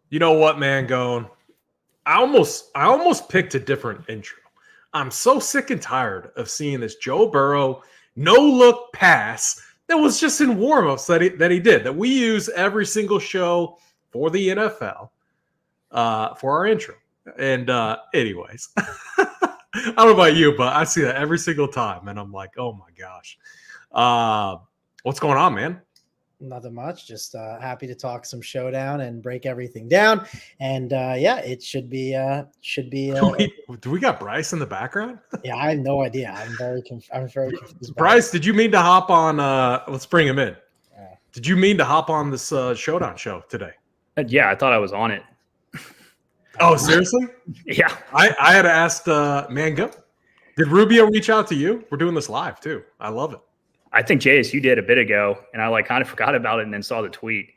You know what, man, going. I almost picked a different intro. I'm so sick and tired of seeing this Joe Burrow no-look pass that was just in warm-ups that he did, that we use every single show for the NFL for our intro. And anyways, I don't know about you, but I see that every single time, and I'm like, oh my gosh. What's going on, man? Nothing much. Just happy to talk some Showdown and break everything down. And yeah, it should be. Do we got Bryce in the background? Yeah, I have no idea. I'm very confused. Bryce, did you mean to hop on? Let's bring him in. Did you mean to hop on this Showdown show today? Yeah, I thought I was on it. Oh, seriously? Yeah. I had asked Mango. Did Rubio reach out to you? We're doing this live too. I love it. I think Jace, you did a bit ago, and I kind of forgot about it and then saw the tweet.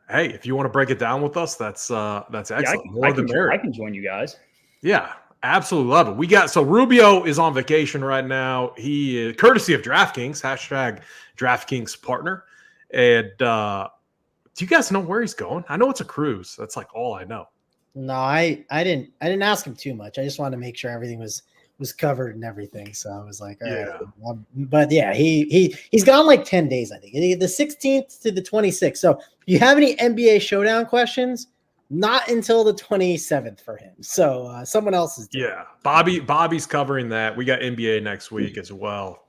Hey, if you want to break it down with us, that's excellent. Yeah, I can join you guys. Yeah, absolutely love it. So Rubio is on vacation right now. He is courtesy of DraftKings, #DraftKings partner. And do you guys know where he's going? I know it's a cruise. That's like all I know. No, I didn't ask him too much. I just wanted to make sure everything was covered and everything. So I was like, all right. But yeah, he's gone like 10 days, I think. The 16th to the 26th. So if you have any NBA Showdown questions, not until the 27th for him. So someone else is doing it. Bobby's covering that. We got NBA next week as well.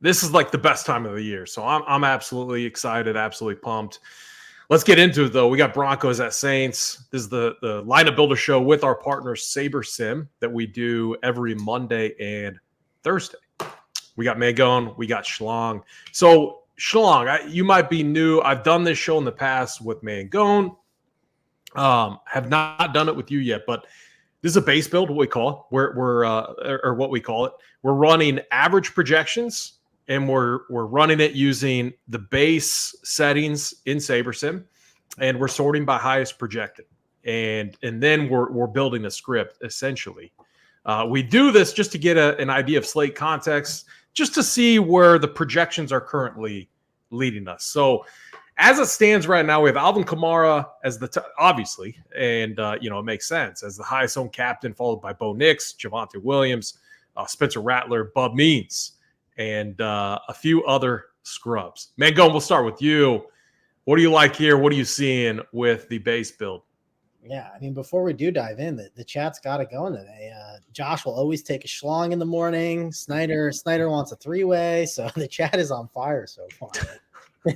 This is like the best time of the year. So I'm absolutely excited, absolutely pumped. Let's get into it, though. We got Broncos at Saints. This is the lineup builder show with our partner SaberSim that we do every Monday and Thursday. We got Magon. We got Schlong. So, Schlong, you might be new. I've done this show in the past with Magon. Have not done it with you yet, but this is a base build, what we call it. We're running average projections, and we're running it using the base settings in SaberSim, and we're sorting by highest projected. And then we're building a script, essentially. We do this just to get an idea of slate context, just to see where the projections are currently leading us. So as it stands right now, we have Alvin Kamara as obviously, and it makes sense, as the highest owned captain, followed by Bo Nix, Javonte Williams, Spencer Rattler, Bub Means, and a few other scrubs. Mango, we'll start with you. What do you like here? What are you seeing with the base build? Yeah, I mean, before we do dive in, the chat's got it going today. Josh will always take a schlong in the morning. Snyder wants a three-way, so the chat is on fire so far.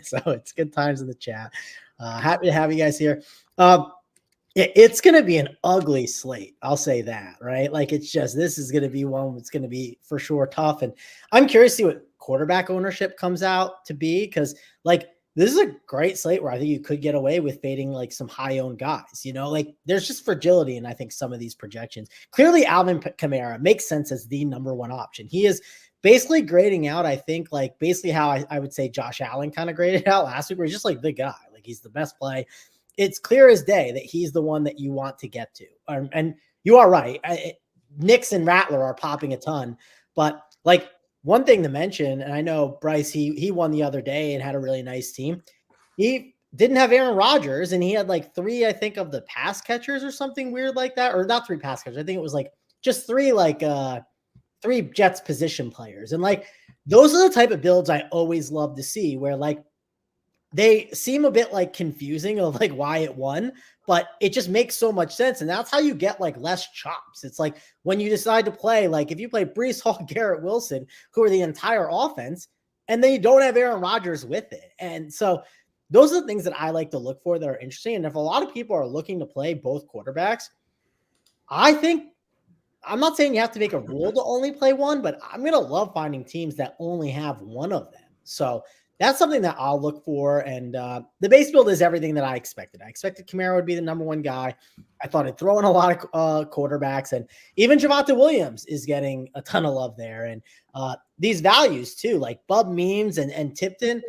So it's good times in the chat. Happy to have you guys here. It's going to be an ugly slate. I'll say that, right? Like, this is going to be one that's going to be for sure tough. And I'm curious to see what quarterback ownership comes out to be, because this is a great slate where I think you could get away with fading like some high owned guys, there's just fragility in, I think, some of these projections. Clearly Alvin Kamara makes sense as the number one option. He is basically grading out, I think, like basically how I would say Josh Allen kind of graded out last week, where he's just like the guy, like he's the best play. It's clear as day that he's the one that you want to get to. And you are right. Nix and Rattler are popping a ton. But one thing to mention, and I know Bryce, he won the other day and had a really nice team. He didn't have Aaron Rodgers, and he had three, I think, of the pass catchers or something weird like that. Or not three pass catchers. I think it was just three three Jets position players. And those are the type of builds I always love to see, where they seem a bit confusing of why it won, but it just makes so much sense. And that's how you get less chops. It's when you decide to play, if you play Breece Hall, Garrett Wilson, who are the entire offense, and then you don't have Aaron Rodgers with it. And so those are the things that I like to look for that are interesting. And if a lot of people are looking to play both quarterbacks, I'm not saying you have to make a rule to only play one, but I'm going to love finding teams that only have one of them. So that's something that I'll look for. And the base build is everything that I expected. I expected Kamara would be the number one guy. I thought I'd throw in a lot of quarterbacks, and even Javonte Williams is getting a ton of love there. And these values too, like Bub Memes and Tipton.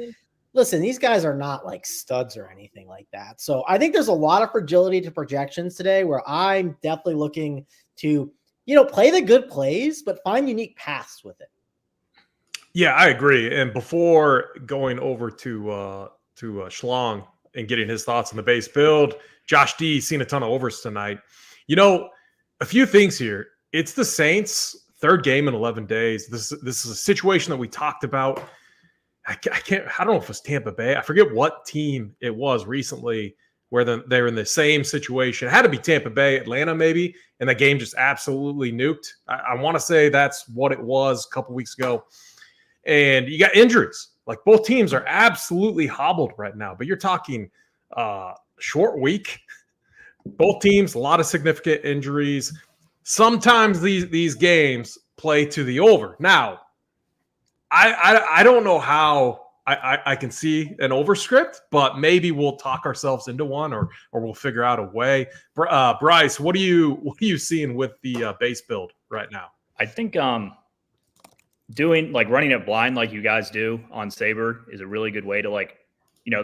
Listen, these guys are not studs or anything like that. So I think there's a lot of fragility to projections today, where I'm definitely looking to, play the good plays, but find unique paths with it. Yeah, I agree. And before going over to Schlong, and getting his thoughts on the base build. Josh D seen a ton of overs tonight. You know, a few things here. It's the Saints' third game in 11 days. This is a situation that we talked about. I don't know if it was Tampa Bay. I forget what team it was recently where they're in the same situation. It had to be Tampa Bay, Atlanta maybe, and the game just absolutely nuked. I want to say that's what it was a couple weeks ago. And you got injuries. Like both teams are absolutely hobbled right now, but you're talking short week. Both teams, a lot of significant injuries. Sometimes these games play to the over. Now, I don't know how I can see an overscript, but maybe we'll talk ourselves into one, or we'll figure out a way. Bryce, what are you seeing with the base build right now? I think doing like running it blind like you guys do on Saber is a really good way to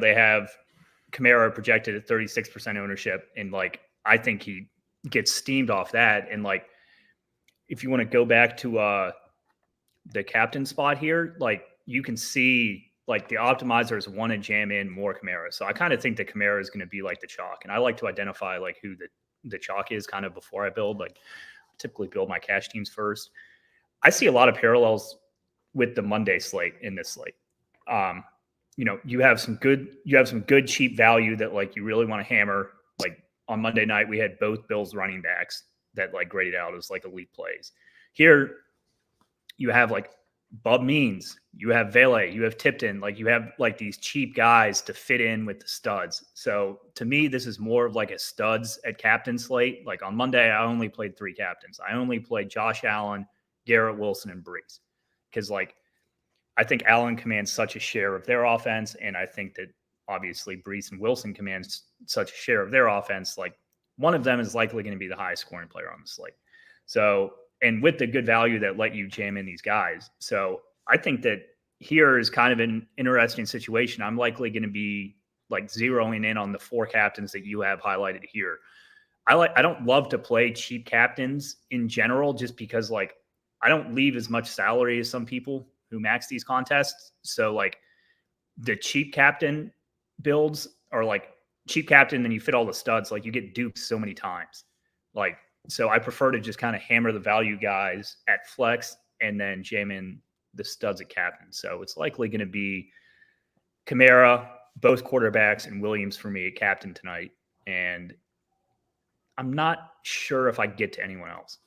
they have Kamara projected at 36% ownership, and I think he gets steamed off that. And if you want to go back to the captain spot here, you can see the optimizers want to jam in more Kamara. So I kind of think that Kamara is going to be the chalk, and I like to identify who the chalk is kind of before I build. Typically build my cash teams first. I see a lot of parallels with the Monday slate in this slate. You have some good cheap value that you really want to hammer. On Monday night, we had both Bills running backs that graded out as elite plays. Here, you have Bub Means, you have Vele, you have Tipton, you have these cheap guys to fit in with the studs. So to me, this is more of a studs at captain slate. On Monday, I only played 3 captains. I only played Josh Allen, Garrett Wilson, and Brees. Because I think Allen commands such a share of their offense, and I think that obviously Brees and Wilson commands such a share of their offense. One of them is likely going to be the highest scoring player on the slate. So, and with the good value that let you jam in these guys. So I think that here is kind of an interesting situation. I'm likely going to be zeroing in on the 4 captains that you have highlighted here. I don't love to play cheap captains in general, just because I don't leave as much salary as some people who max these contests. So the cheap captain builds are cheap captain, then you fit all the studs. You get duped so many times. So I prefer to just kind of hammer the value guys at flex and then jam in the studs at captain. So it's likely going to be Kamara, both quarterbacks, and Williams for me at captain tonight. And I'm not sure if I get to anyone else.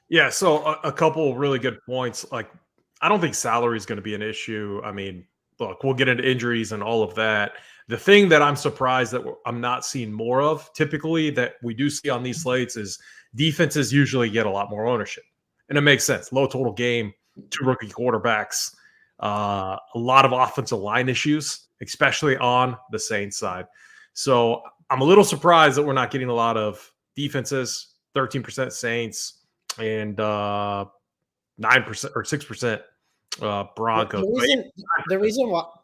Yeah, so a couple really good points. I don't think salary is going to be an issue. I mean, look, we'll get into injuries and all of that. The thing that I'm surprised that I'm not seeing more of typically that we do see on these slates is defenses usually get a lot more ownership. And it makes sense. Low total game, 2 rookie quarterbacks, a lot of offensive line issues, especially on the Saints side. So I'm a little surprised that we're not getting a lot of defenses, 13% Saints, and 9% or 6% Broncos. The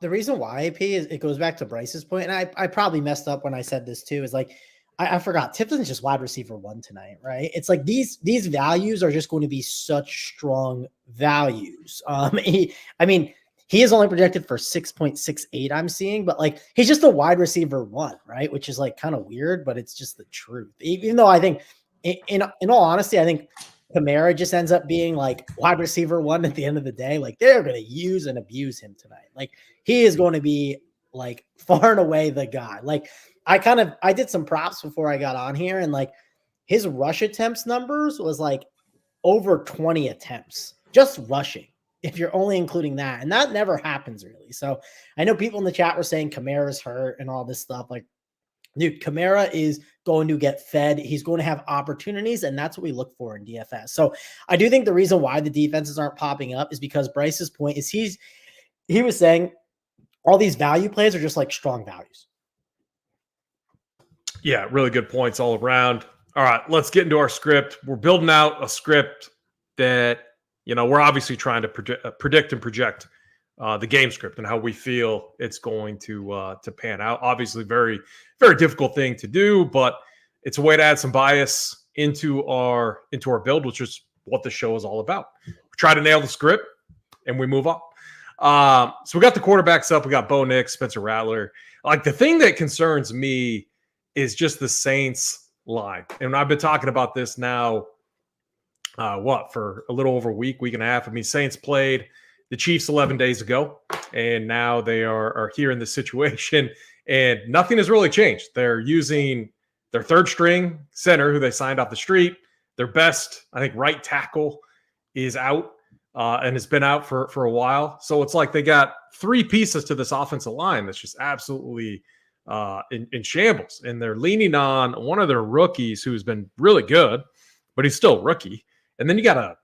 reason why AP is, it goes back to Bryce's point, and I probably messed up when I said this too, is I forgot Tipton's just wide receiver 1 tonight, right? It's these values are just going to be such strong values. He is only projected for 6.68 I'm seeing, but he's just a wide receiver 1, right? Which is kind of weird, but it's just the truth. Even though I think in all honesty, I think Kamara just ends up being wide receiver 1 at the end of the day. They're going to use and abuse him tonight. He is going to be far and away the guy. I did some props before I got on here, and his rush attempts numbers was over 20 attempts just rushing, if you're only including that. And that never happens really. So I know people in the chat were saying Kamara's hurt and all this stuff. Dude, Kamara is going to get fed. He's going to have opportunities, and that's what we look for in DFS. So I do think the reason why the defenses aren't popping up is because Bryce's point is he was saying all these value plays are just strong values. Yeah, really good points all around. All right, let's get into our script. We're building out a script that, we're obviously trying to predict and project the game script and how we feel it's going to pan out. Obviously, very, very difficult thing to do, but it's a way to add some bias into our build, which is what the show is all about. We try to nail the script and we move on. So we got the quarterbacks up. We got Bo Nix, Spencer Rattler. Like the thing that concerns me is just the Saints line. And I've been talking about this now, for a little over a week and a half. I mean, Saints played the Chiefs 11 days ago, and now they are here in this situation, and nothing has really changed. They're using their third string center who they signed off the street. Their best, I think, right tackle is out and has been out for a while. So it's like they got three pieces to this offensive line that's just absolutely in shambles. And they're leaning on one of their rookies who's been really good, but he's still a rookie. And then you got a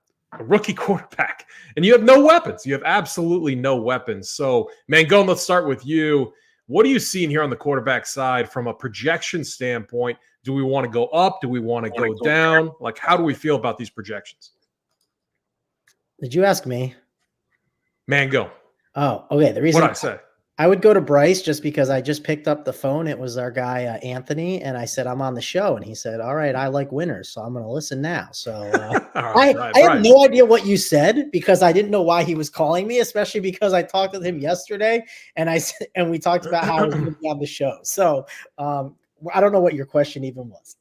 rookie quarterback, and you have no weapons. You have absolutely no weapons. So, Mangone, let's start with you. What are you seeing here on the quarterback side from a projection standpoint? Do we want to go up? Do we want to go down? Like, how do we feel about these projections? Did you ask me? Mangone. Oh, okay. The reason What'd I say? I would go to Bryce just because I just picked up the phone. It was our guy, Anthony. And I said, I'm on the show. And he said, all right, I like winners. So I'm going to listen now. So I have no idea what you said because I didn't know why he was calling me, especially because I talked with him yesterday. And we talked about how I was going to be on the show. So I don't know what your question even was.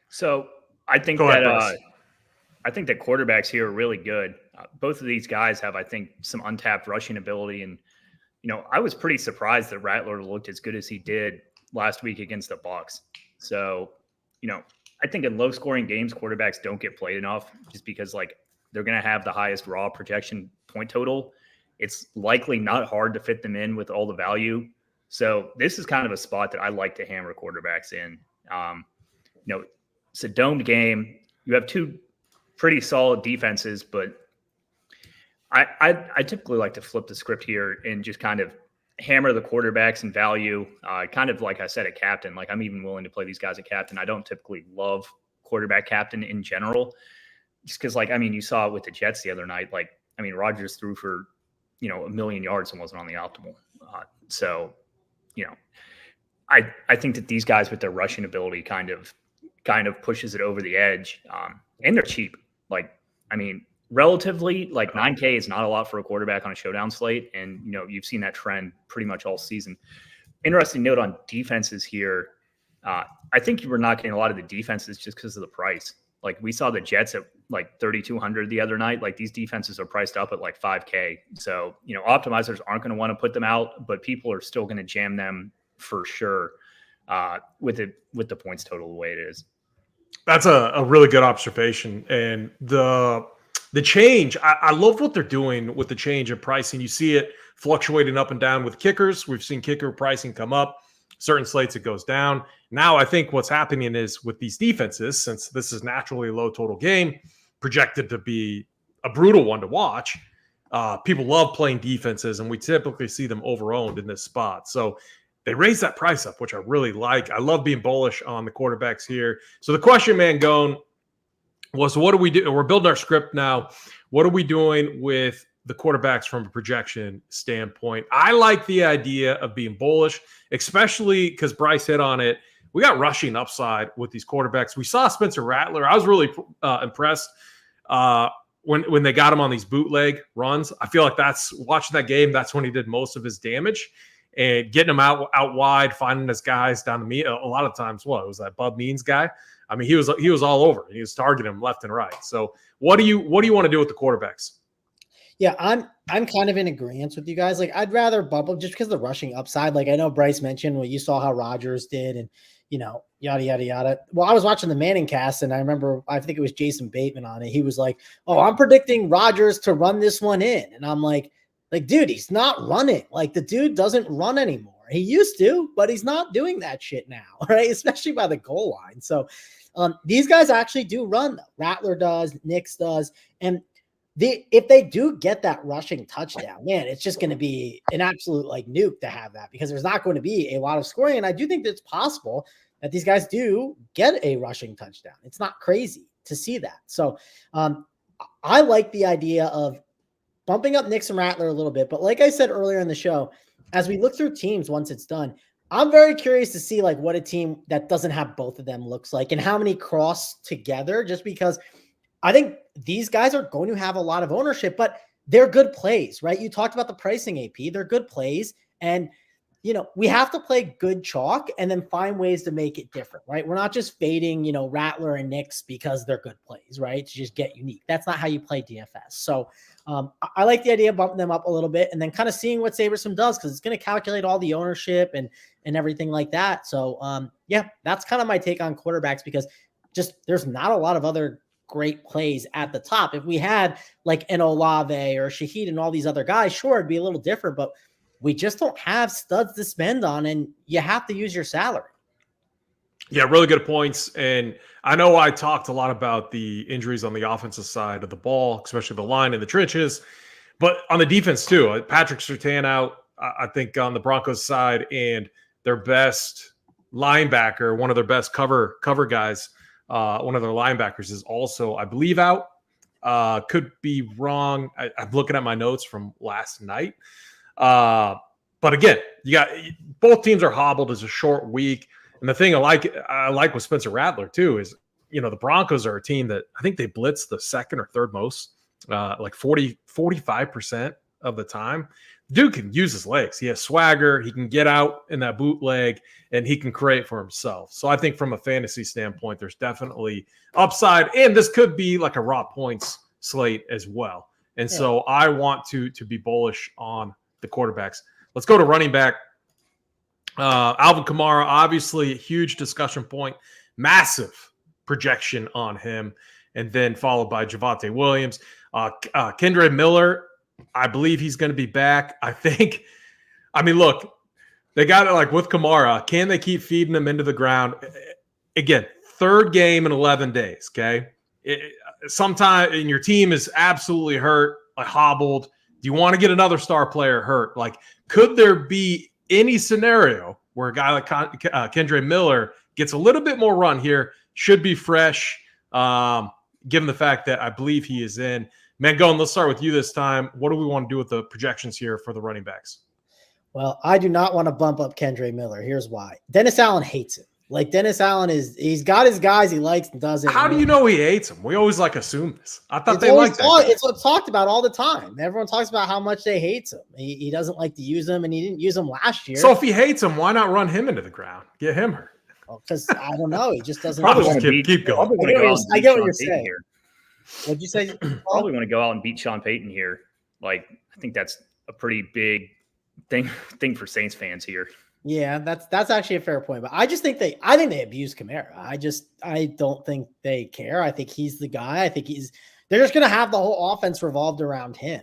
So I think I think that quarterbacks here are really good. Both of these guys have, I think, some untapped rushing ability. And, you know, I was pretty surprised that Rattler looked as good as he did last week against the Bucs. So, you know, I think in low scoring games, quarterbacks don't get played enough just because like they're going to have the highest raw projection point total. It's likely not hard to fit them in with all the value. So this is kind of a spot that I like to hammer quarterbacks in. You know, it's a domed game. You have two pretty solid defenses, but I typically like to flip the script here and just kind of hammer the quarterbacks and value. Kind of like I said, a captain. Like I'm even willing to play these guys a captain. I don't typically love quarterback captain in general, just because, like, I mean, you saw it with the Jets the other night. Like, I mean, Rodgers threw for 1 million yards and wasn't on the optimal. So, you know, I think that these guys with their rushing ability kind of pushes it over the edge, and they're cheap. Like, I mean, relatively, like 9K is not a lot for a quarterback on a showdown slate. And, you know, you've seen that trend pretty much all season. Interesting note on defenses here. I think you were not getting a lot of the defenses just because of the price. Like we saw the Jets at like 3,200 the other night. Like these defenses are priced up at like 5K. So, you know, optimizers aren't going to want to put them out, but people are still going to jam them for sure with the points total the way it is. That's a really good observation. And the change, I love what they're doing with the change in pricing. You see it fluctuating up and down with kickers. We've seen kicker pricing come up. Certain slates, it goes down. Now, I think what's happening is with these defenses, since this is naturally a low total game, projected to be a brutal one to watch, people love playing defenses, and we typically see them over-owned in this spot. So they raised that price up, which I really like. I love being bullish on the quarterbacks here. So the question, Mangone, was what do we do? We're building our script now. What are we doing with the quarterbacks from a projection standpoint? I like the idea of being bullish, especially because Bryce hit on it. We got rushing upside with these quarterbacks. We saw Spencer Rattler. I was really impressed when they got him on these bootleg runs. I feel like watching that game, that's when he did most of his damage. And getting him out wide, finding his guys down the middle. A lot of times, it was that Bub Means guy. I mean, he was all over. He was targeting him left and right. So what do you want to do with the quarterbacks? Yeah, I'm kind of in agreement with you guys. Like, I'd rather bump up just because of the rushing upside. Like, I know Bryce mentioned what you saw how Rodgers did, and yada yada yada. Well, I was watching the Manning cast, and I remember I think it was Jason Bateman on it. He was like, "Oh, I'm predicting Rodgers to run this one in," and I'm like, dude, he's not running. Like, the dude doesn't run anymore. He used to, but he's not doing that shit now, right? Especially by the goal line. So these guys actually do run, though. Rattler does, Nix does, and if they do get that rushing touchdown, man, it's just going to be an absolute like nuke to have that, because there's not going to be a lot of scoring. And I do think that it's possible that these guys do get a rushing touchdown. It's not crazy to see that. So I like the idea of bumping up Nix and Rattler a little bit. But like I said earlier in the show, as we look through teams once it's done, I'm very curious to see like what a team that doesn't have both of them looks like and how many cross together, just because I think these guys are going to have a lot of ownership, but they're good plays, right? You talked about the pricing, AP. They're good plays. And, we have to play good chalk and then find ways to make it different, right? We're not just fading, Rattler and Knicks because they're good plays, right? To just get unique. That's not how you play DFS. So I like the idea of bumping them up a little bit and then kind of seeing what SaberSim does, because it's going to calculate all the ownership and everything like that. So, that's kind of my take on quarterbacks, because just there's not a lot of other great plays at the top. If we had like an Olave or Shaheed and all these other guys, sure, it'd be a little different, but we just don't have studs to spend on, and you have to use your salary. Yeah, really good points. And I know I talked a lot about the injuries on the offensive side of the ball, especially the line and the trenches, but on the defense too. Patrick Surtain out, I think, on the Broncos side, and their best linebacker, one of their best cover guys, one of their linebackers is also, I believe, out. Could be wrong. I'm looking at my notes from last night. But again, both teams are hobbled. It's a short week. And the thing I like with Spencer Rattler too is, the Broncos are a team that I think they blitz the second or third most, like 45% of the time. Dude can use his legs. He has swagger. He can get out in that bootleg and he can create for himself. So I think from a fantasy standpoint, there's definitely upside, and this could be like a raw points slate as well. And so I want to be bullish on the quarterbacks. Let's go to running back. Alvin Kamara, obviously a huge discussion point, massive projection on him, and then followed by Javonte Williams. Kendre Miller, I believe he's going to be back. Look, they got it like with Kamara. Can they keep feeding him into the ground? Again, third game in 11 days, okay? Sometime and your team is absolutely hurt, like hobbled. Do you want to get another star player hurt? Like, could there be any scenario where a guy like Kendre Miller gets a little bit more run here? Should be fresh, given the fact that I believe he is in. Mangone, let's start with you this time. What do we want to do with the projections here for the running backs? Well, I do not want to bump up Kendre Miller. Here's why. Dennis Allen hates him. Like, Dennis Allen he's got his guys he likes and doesn't. How do you know he hates him? We always assume this. I thought they liked that. It's what's talked about all the time. Everyone talks about how much they hate him. He doesn't like to use him, and he didn't use him last year. So if he hates him, why not run him into the ground? Get him hurt. Because I don't know. He just doesn't. Keep going. I get what you're saying. Here. What'd you say? Probably want to go out and beat Sean Payton here. Like, I think that's a pretty big thing for Saints fans here. Yeah, that's actually a fair point. But I think they abuse Kamara. I don't think they care. I think he's the guy. I think they're just gonna have the whole offense revolved around him.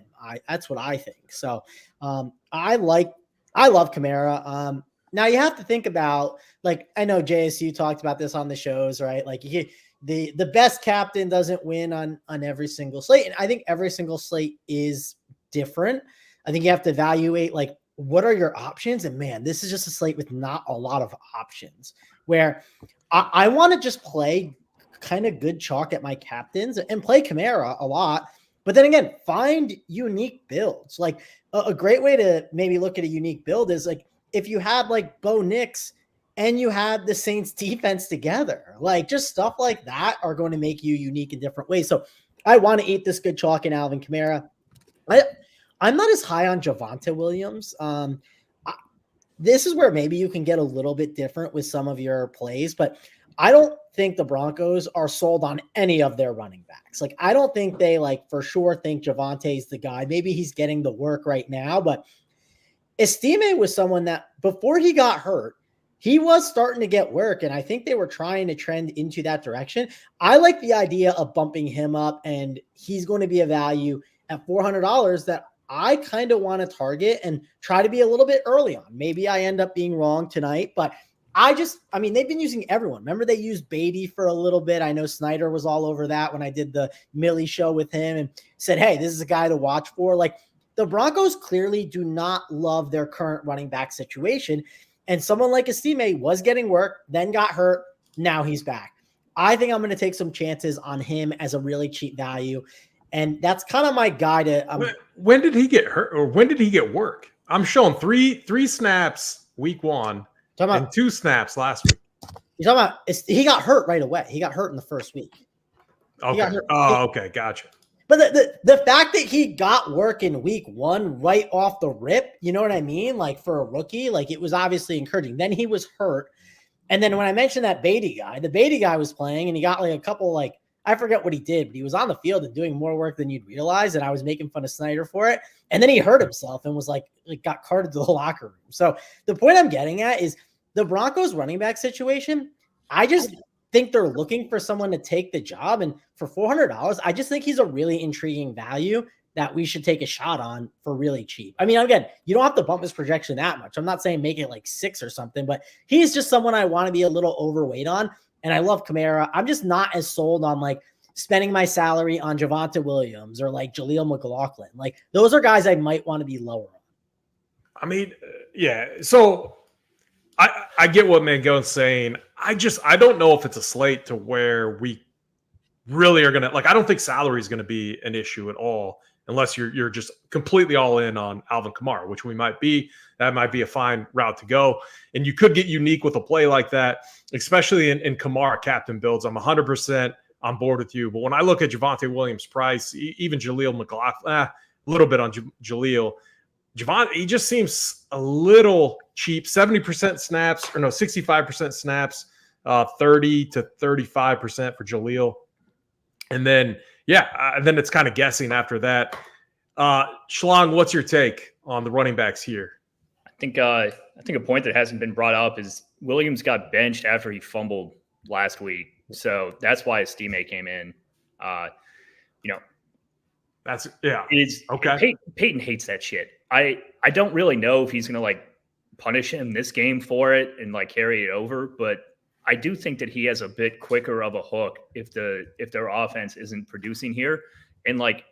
That's what I think. So I love Kamara. Now you have to think about, like, I know JSU talked about this on the shows, right? Like, the best captain doesn't win on every single slate. And I think every single slate is different. I think you have to evaluate, like, what are your options? And man, this is just a slate with not a lot of options, where I want to just play kind of good chalk at my captains and play Kamara a lot. But then again, find unique builds. Like, a great way to maybe look at a unique build is, like, if you had like Bo Nix and you had the Saints defense together, like, just stuff like that are going to make you unique in different ways. So I want to eat this good chalk in Alvin Kamara. I'm not as high on Javonte Williams. This is where maybe you can get a little bit different with some of your plays, but I don't think the Broncos are sold on any of their running backs. Like, I don't think they, like, for sure think Javonte's the guy. Maybe he's getting the work right now, but Estime was someone that before he got hurt, he was starting to get work, and I think they were trying to trend into that direction. I like the idea of bumping him up, and he's going to be a value at $400 that I kind of want to target and try to be a little bit early on. Maybe I end up being wrong tonight, but they've been using everyone. Remember, they used Beatty for a little bit. I know Snyder was all over that when I did the Millie show with him and said, hey, this is a guy to watch for. Like, the Broncos clearly do not love their current running back situation. And someone like Estime was getting work, then got hurt. Now he's back. I think I'm going to take some chances on him as a really cheap value. And that's kind of my guy to. When did he get hurt, or when did he get work? I'm showing three snaps week 1 and 2 snaps last week. You're talking about he got hurt right away. He got hurt in the first week. Okay. Okay, gotcha. But the fact that he got work in week 1 right off the rip, you know what I mean? Like for a rookie, like it was obviously encouraging. Then he was hurt. And then when I mentioned that Beatty guy, the Beatty guy was playing and he got like a couple, like, I forget what he did, but he was on the field and doing more work than you'd realize. And I was making fun of Snyder for it. And then he hurt himself and was like got carted to the locker room. So the point I'm getting at is the Broncos running back situation. I just think they're looking for someone to take the job. And for $400, I just think he's a really intriguing value that we should take a shot on for really cheap. I mean, again, you don't have to bump his projection that much. I'm not saying make it like 6 or something, but he's just someone I want to be a little overweight on. And I love Kamara. I'm just not as sold on like spending my salary on Javonte Williams or like Jaleel McLaughlin. Like those are guys I might want to be lower on. I mean, yeah. So I get what Mangone's saying. I don't know if it's a slate to where we really are going to, like, I don't think salary is going to be an issue at all unless you're just completely all in on Alvin Kamara, which we might be. That might be a fine route to go. And you could get unique with a play like that, especially in Kamara captain builds. I'm 100% on board with you. But when I look at Javonte Williams' price, even Jaleel McLaughlin, a little bit on Jaleel, Javonte, he just seems a little cheap. 70% snaps, or no, 65% snaps, 30 to 35% for Jaleel. And then, then it's kind of guessing after that. Schlong, what's your take on the running backs here? I think a point that hasn't been brought up is Williams got benched after he fumbled last week. So that's why his teammate came in. That's okay. Peyton hates that shit. I don't really know if he's going to like punish him this game for it and like carry it over, but I do think that he has a bit quicker of a hook if their offense isn't producing here. And like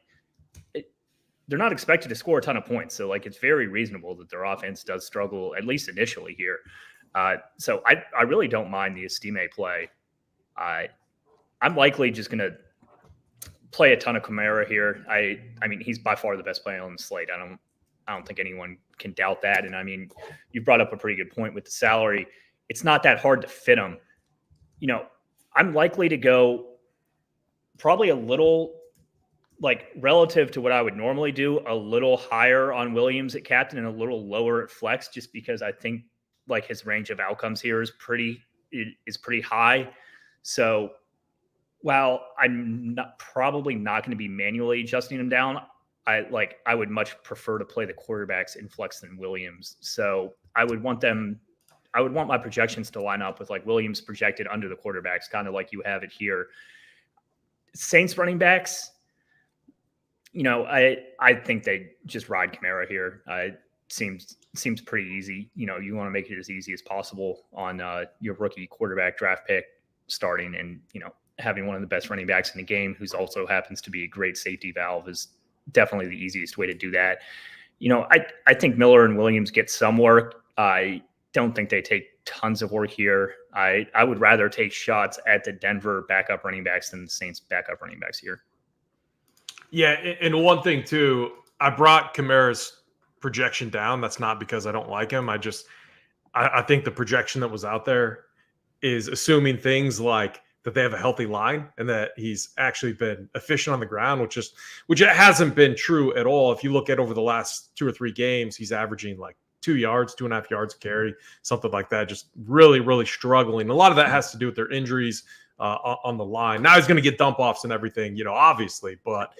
they're not expected to score a ton of points. So like it's very reasonable that their offense does struggle, at least initially here. So I really don't mind the Estime play. I'm likely just going to play a ton of Kamara here. I mean, he's by far the best player on the slate. I don't think anyone can doubt that. And I mean, you brought up a pretty good point with the salary. It's not that hard to fit him. I'm likely to go probably a little, like relative to what I would normally do, a little higher on Williams at captain and a little lower at flex, just because I think like his range of outcomes here is pretty high. So while I'm probably not going to be manually adjusting him down, I would much prefer to play the quarterbacks in flex than Williams. So I would want my projections to line up with like Williams projected under the quarterbacks, kind of like you have it here. Saints running backs, I think they just ride Kamara here. It seems pretty easy. You want to make it as easy as possible on your rookie quarterback draft pick starting, and having one of the best running backs in the game who's also happens to be a great safety valve is definitely the easiest way to do that. I think Miller and Williams get some work. I don't think they take tons of work here. I would rather take shots at the Denver backup running backs than the Saints backup running backs here. Yeah, and one thing too, I brought Kamara's projection down. That's not because I don't like him. I think the projection that was out there is assuming things like that they have a healthy line and that he's actually been efficient on the ground, which it hasn't been true at all. If you look at over the last 2 or 3 games, he's averaging like 2.5 yards a carry, something like that. Just really, really struggling. A lot of that has to do with their injuries on the line. Now he's going to get dump offs and everything, obviously, but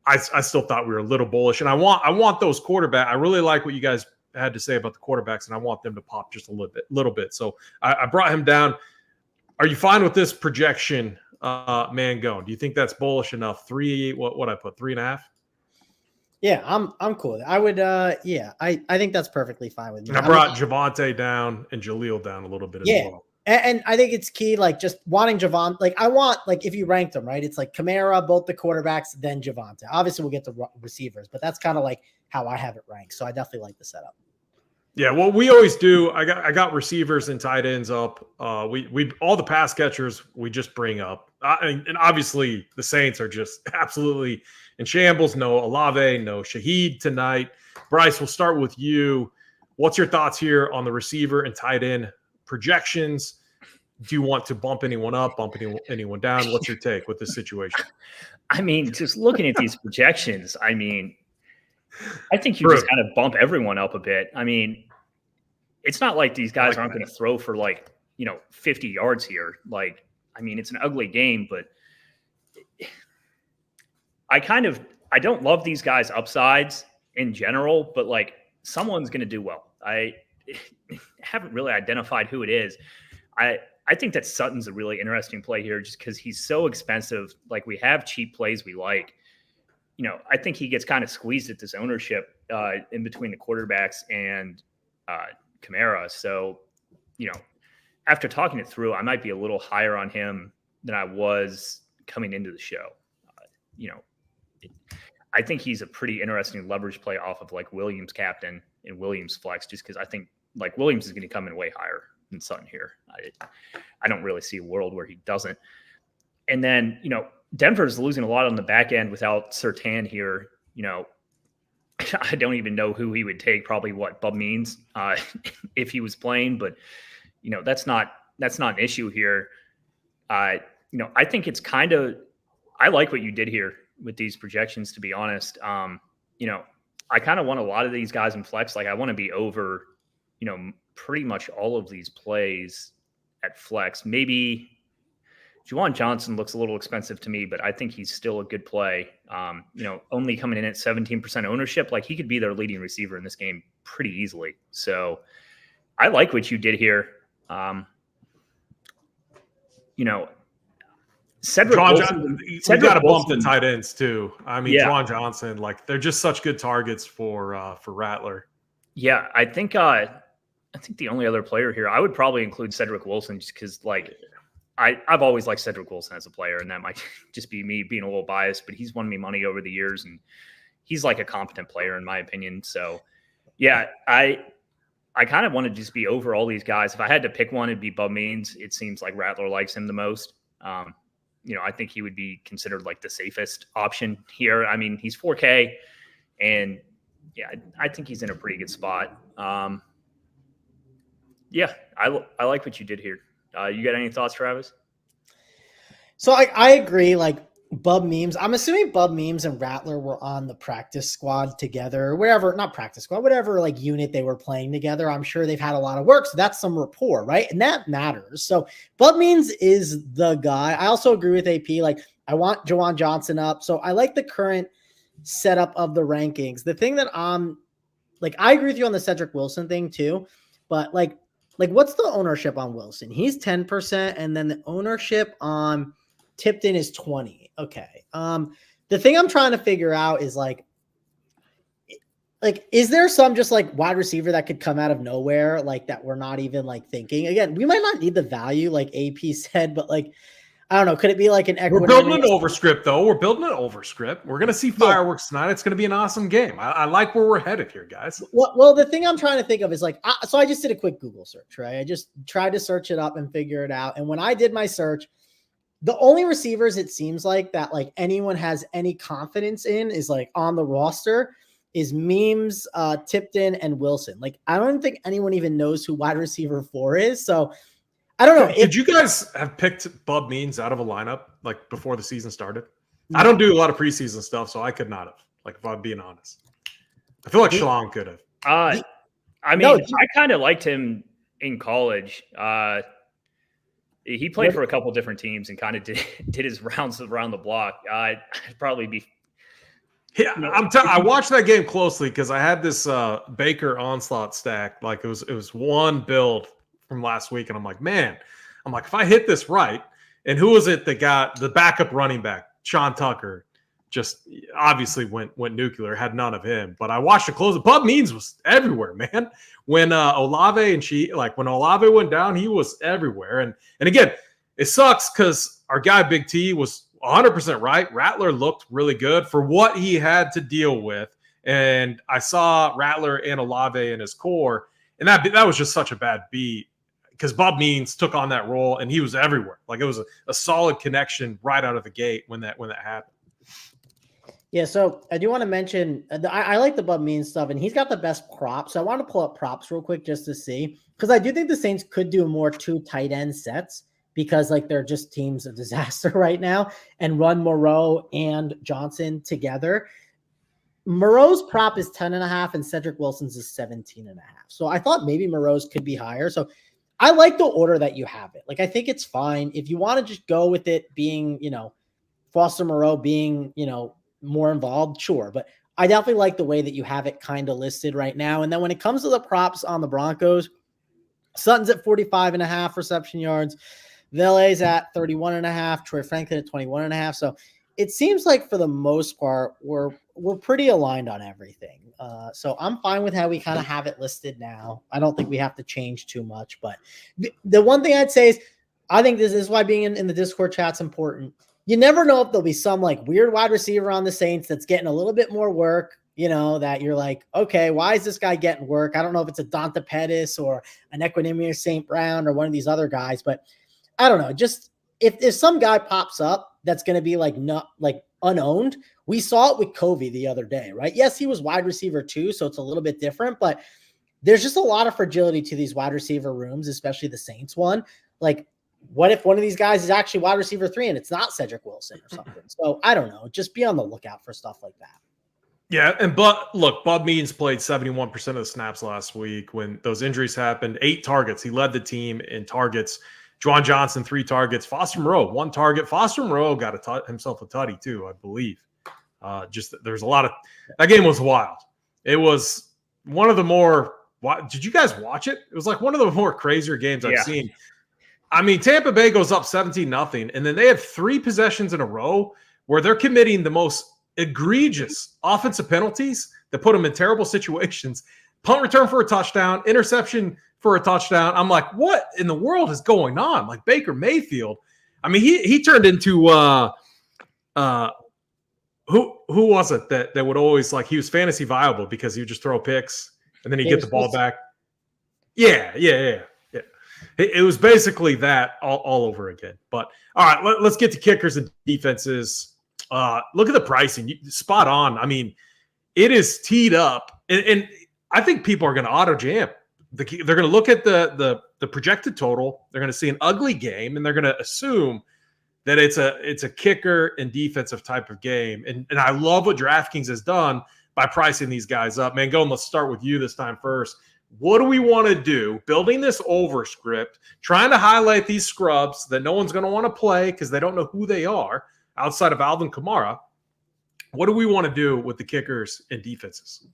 I still thought we were a little bullish. And I want those quarterbacks. I really like what you guys had to say about the quarterbacks, and I want them to pop just a little bit. So I brought him down. Are you fine with this projection, Mangone? Do you think that's bullish enough? 3, what I put, 3.5? Yeah, I'm cool. I would, I think that's perfectly fine with me. I brought Javonte down and Jaleel down a little bit as well. And I think it's key, like just wanting Javonte. Like I want, like if you ranked them, right? It's like Kamara, both the quarterbacks, then Javonte. Obviously, we'll get the receivers, but that's kind of like how I have it ranked. So I definitely like the setup. Yeah, well, we always do. I got receivers and tight ends up. We all the pass catchers we just bring up, and obviously the Saints are just absolutely in shambles. No Olave, no Shaheed tonight. Bryce, we'll start with you. What's your thoughts here on the receiver and tight end projections? do you want to bump anyone up, bump anyone down? What's your take with this situation? I mean, just looking at these projections, I mean, I think you True. just kind of bump everyone up a bit. I mean, it's not like these guys aren't going to throw for 50 yards here. Like, I mean, it's an ugly game, but I don't love these guys' upsides in general, but like someone's going to do well. I haven't really identified who it is. I think that Sutton's a really interesting play here just because he's so expensive. Like, we have cheap plays we like. I think he gets kind of squeezed at this ownership in between the quarterbacks and Kamara. So, after talking it through, I might be a little higher on him than I was coming into the show. I think he's a pretty interesting leverage play off of like Williams captain and Williams flex, just because I think like Williams is going to come in way higher than Sutton here. I don't really see a world where he doesn't. And then, Denver's losing a lot on the back end without Surtain here. I don't even know who he would take. Probably Bub Means if he was playing, but that's not an issue here. I think it's I like what you did here with these projections, to be honest. I kind of want a lot of these guys in flex. Like, I want to be over, pretty much all of these plays at flex. Maybe Juwan Johnson looks a little expensive to me, but I think he's still a good play. Only coming in at 17% ownership, like he could be their leading receiver in this game pretty easily. So I like what you did here. Cedric Wilson, we got to bump the tight ends too. I mean, yeah. Juwan Johnson, like they're just such good targets for Rattler. Yeah, I think the only other player here, I would probably include Cedric Wilson, just because like I've always liked Cedric Wilson as a player, and that might just be me being a little biased, but he's won me money over the years, and he's like a competent player in my opinion. So yeah, I kind of want to just be over all these guys. If I had to pick one, it'd be Bub Means. It seems like Rattler likes him the most. I think he would be considered like the safest option here. I mean, he's 4K, and yeah, I think he's in a pretty good spot. Yeah, I like what you did here. You got any thoughts, Travis? So I agree. Like Bub Memes, I'm assuming Bub Memes and Rattler were on the practice squad together, or whatever, not practice squad, whatever like unit they were playing together. I'm sure they've had a lot of work. So that's some rapport, right? And that matters. So Bub Memes is the guy. I also agree with AP. Like, I want Juwan Johnson up. So I like the current setup of the rankings. The thing that I agree with you on the Cedric Wilson thing too, but like what's the ownership on Wilson? He's 10%, and then the ownership on Tipton is 20. Okay. The thing I'm trying to figure out is like, is there some just like wide receiver that could come out of nowhere, like that we're not even like thinking? Again, we might not need the value like AP said, but like, I don't know. Could it be like an equity? We're building an overscript though. We're building an overscript. We're going to see fireworks tonight. It's going to be an awesome game. I like where we're headed here, guys. Well, the thing I'm trying to think of is like, so I just did a quick Google search, right? I just tried to search it up and figure it out. And when I did my search, the only receivers it seems like that like anyone has any confidence in is like on the roster is Memes, Tipton, and Wilson. Like, I don't think anyone even knows who wide receiver 4 is. So I don't know. Did you guys have picked Bub Means out of a lineup like before the season started? No. I don't do a lot of preseason stuff, so I could not have. Like, if I'm being honest, I feel like Schlong could have. I kind of liked him in college. He played for a couple different teams and kind of did his rounds around the block. I'd probably be. Yeah, I watched that game closely because I had this Baker onslaught stack. Like it was one build from last week, and I'm like, if I hit this right, and who was it that got the backup running back, Sean Tucker, just obviously went nuclear, had none of him. But I watched it close. Bub Means was everywhere, man. When Olave when Olave went down, he was everywhere. And again, it sucks because our guy Big T was 100% right. Rattler looked really good for what he had to deal with. And I saw Rattler and Olave in his core, and that was just such a bad beat because Bub Means took on that role and he was everywhere. Like it was a solid connection right out of the gate when that happened. Yeah, so I do want to mention, I like the Bub Means stuff, and he's got the best props. So I want to pull up props real quick just to see, because I do think the Saints could do more 2 tight end sets. because like they're just teams of disaster right now, and run Moreau and Johnson together. Moreau's prop is 10.5 and Cedric Wilson's is 17.5. So I thought maybe Moreau's could be higher. So I like the order that you have it. Like, I think it's fine. If you want to just go with it being, Foster Moreau being, more involved, sure. But I definitely like the way that you have it kind of listed right now. And then when it comes to the props on the Broncos, Sutton's at 45.5 reception yards. Ville's at 31.5. Troy Franklin at 21.5. So it seems like for the most part, we're pretty aligned on everything. So I'm fine with how we kind of have it listed now. I don't think we have to change too much. But the one thing I'd say is I think this is why being in the Discord chat's important. You never know if there'll be some like weird wide receiver on the Saints that's getting a little bit more work, that you're like, okay, why is this guy getting work? I don't know if it's a Donta Pettis or an Equinemius St. Brown or one of these other guys, but I don't know. Just if some guy pops up that's going to be like not like unowned, we saw it with Covey the other day, right? Yes, he was wide receiver too, so it's a little bit different, but there's just a lot of fragility to these wide receiver rooms, especially the Saints one. Like, what if one of these guys is actually wide receiver 3 and it's not Cedric Wilson or something? So I don't know. Just be on the lookout for stuff like that. Yeah, but look, Bob Means played 71% of the snaps last week when those injuries happened. 8 targets. He led the team in targets. Juwan Johnson, 3 targets. Foster Moreau, 1 target. Foster Moreau got himself a tutty too, I believe. There's a lot of – that game was wild. It was one of the more – did you guys watch it? It was like one of the more crazier games I've seen. I mean, Tampa Bay goes up 17-0, and then they have 3 possessions in a row where they're committing the most egregious offensive penalties that put them in terrible situations. Punt return for a touchdown, interception for a touchdown. I'm like, what in the world is going on? Like Baker Mayfield. I mean, he turned into who was it that would always like he was fantasy viable because he would just throw picks and then he'd get the ball back. Yeah. It was basically that all over again. But all right, let's get to kickers and defenses. Look at the pricing. Spot on. I mean, it is teed up. And I think people are going to auto jam. They're going to look at the projected total. They're going to see an ugly game, and they're going to assume that it's a kicker and defensive type of game. And I love what DraftKings has done by pricing these guys up. Man, let's start with you this time first. What do we want to do? Building this over script, trying to highlight these scrubs that no one's going to want to play because they don't know who they are outside of Alvin Kamara. What do we want to do with the kickers and defenses?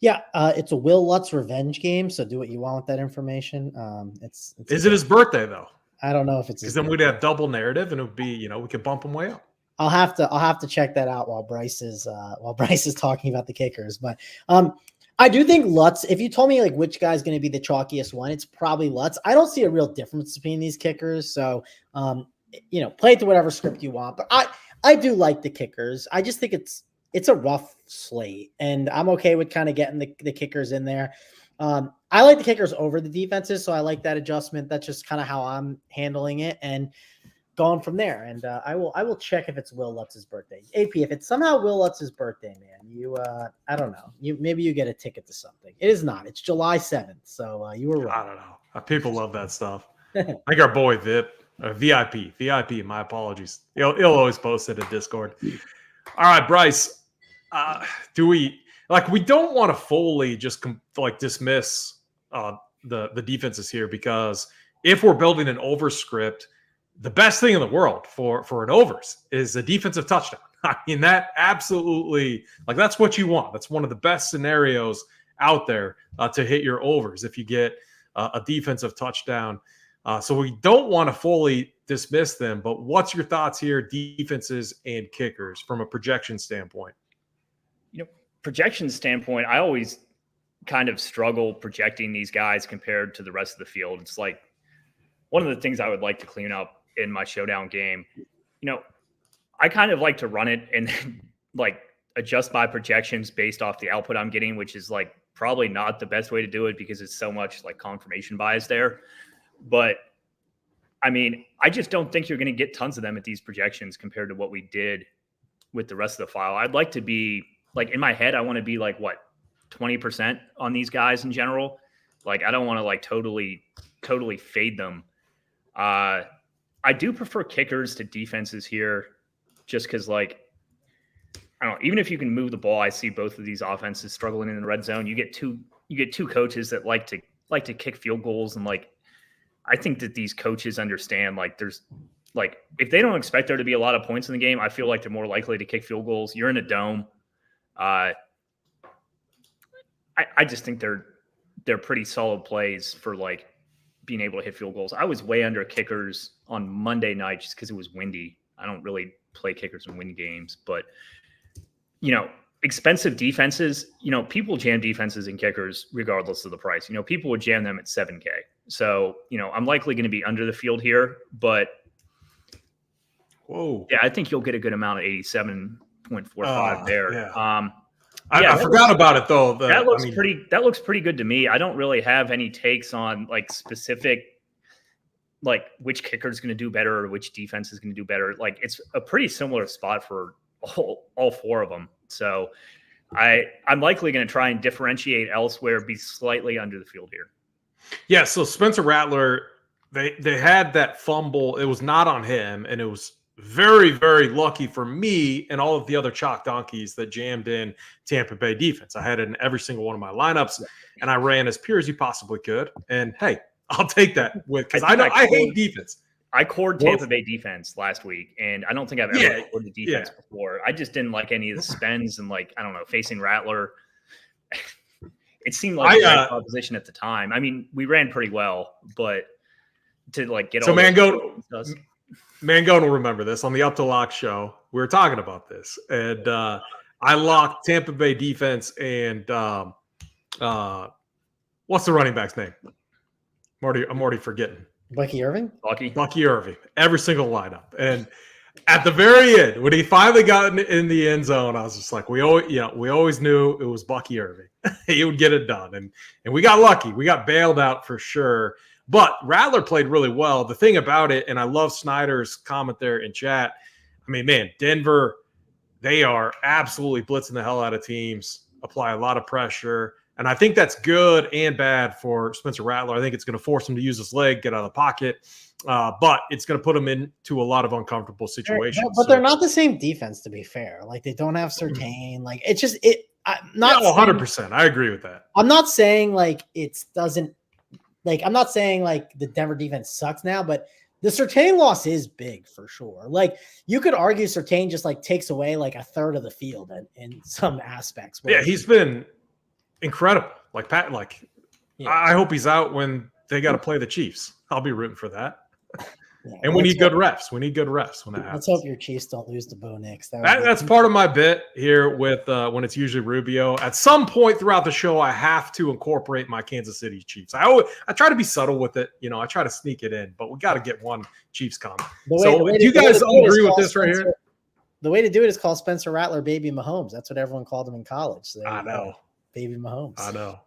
Yeah, it's a Will Lutz revenge game, so do what you want with that information. Is it his birthday though? I don't know if it's because then we'd have double narrative, and it would be we could bump him way up. I'll have to check that out while Bryce is talking about the kickers. But I do think Lutz. If you told me like which guy's going to be the chalkiest one, it's probably Lutz. I don't see a real difference between these kickers, so play it to whatever script you want. But I do like the kickers. I just think it's a rough slate, and I'm okay with kind of getting the kickers in there. I like the kickers over the defenses, so I like that adjustment. That's just kind of how I'm handling it and going from there. And I will check if it's Will Lutz's birthday. AP, if it's somehow Will Lutz's birthday, man, I don't know. Maybe you get a ticket to something. It is not. It's July 7th, so you were right. I don't know. People love that stuff. Like our boy VIP. My apologies. He'll always post it in Discord. All right, Bryce. We don't want to fully just dismiss the defenses here, because if we're building an over script, the best thing in the world for an overs is a defensive touchdown. I mean, that absolutely, that's what you want. That's one of the best scenarios out there to hit your overs if you get a defensive touchdown. So we don't want to fully dismiss them, but what's your thoughts here, defenses and kickers, from a projection standpoint? Projection standpoint, I always kind of struggle projecting these guys compared to the rest of the field. It's like one of the things I would like to clean up in my showdown game. I kind of like to run it and adjust my projections based off the output I'm getting, which is probably not the best way to do it because it's so much confirmation bias there. But I mean, I just don't think you're going to get tons of them at these projections compared to what we did with the rest of the file. I'd like to be in my head, I want to be 20% on these guys in general. I don't want to totally fade them. I do prefer kickers to defenses here, just because, like, I don't know, even if you can move the ball, I see both of these offenses struggling in the red zone. You get two coaches that like to kick field goals, and like I think that these coaches understand, like, there's like, if they don't expect there to be a lot of points in the game, I feel like they're more likely to kick field goals. You're in a dome. I just think they're pretty solid plays for like being able to hit field goals. I was way under kickers on Monday night just because it was windy. I don't really play kickers in windy games, but expensive defenses, people jam defenses and kickers regardless of the price. People would jam them at 7K. So, I'm likely going to be under the field here, but whoa, yeah, I think you'll get a good amount of 87.45 there. Yeah. I forgot about it though. That looks pretty good to me. I don't really have any takes on like specific, like which kicker is going to do better or which defense is going to do better. Like it's a pretty similar spot for all four of them. So I'm likely going to try and differentiate elsewhere, be slightly under the field here. Yeah. So Spencer Rattler, they had that fumble. It was not on him, and it was very, very lucky for me and all of the other chalk donkeys that jammed in Tampa Bay defense. I had it in every single one of my lineups, and I ran as pure as you possibly could. And hey, I'll take that because I hate defense. I cored Tampa Bay defense last week, and I don't think I've ever cored the defense before. I just didn't like any of the spends, and like, I don't know, facing Rattler, it seemed like a great proposition at the time. I mean, we ran pretty well, but to like get Mangone will remember this. On the Up to Lock show, we were talking about this, and I locked Tampa Bay defense and what's the running back's name? I'm already forgetting. Bucky Irving? Bucky Irving. Every single lineup. And at the very end, when he finally got in the end zone, I was just like, we always knew it was Bucky Irving. He would get it done. And we got lucky. We got bailed out for sure. But Rattler played really well. The thing about it, and I love Snyder's comment there in chat. I mean, man, Denver, they are absolutely blitzing the hell out of teams, apply a lot of pressure. And I think that's good and bad for Spencer Rattler. I think it's going to force him to use his leg, get out of the pocket. But it's going to put him into a lot of uncomfortable situations. But they're not the same defense, to be fair. Like, they don't have Surtain. Like, it's just I'm not 100%. I agree with that. I'm not saying like it doesn't. Like, I'm not saying like the Denver defense sucks now, but the Surtain loss is big for sure. Like, you could argue Surtain just like takes away like a third of the field in some aspects. Yeah, he's been incredible. Like Pat, I hope he's out when they got to play the Chiefs. I'll be rooting for that. Yeah, and we need good refs. We need good refs when that happens. Let's hope your Chiefs don't lose to Bo Nix. That's part of my bit here with when it's usually Rubio. At some point throughout the show, I have to incorporate my Kansas City Chiefs. I try to be subtle with it. I try to sneak it in, but we got to get one Chiefs comment. Do you guys agree with this right here? The way to do it is call Spencer Rattler Baby Mahomes. That's what everyone called him in college. So I know. Baby Mahomes. I know.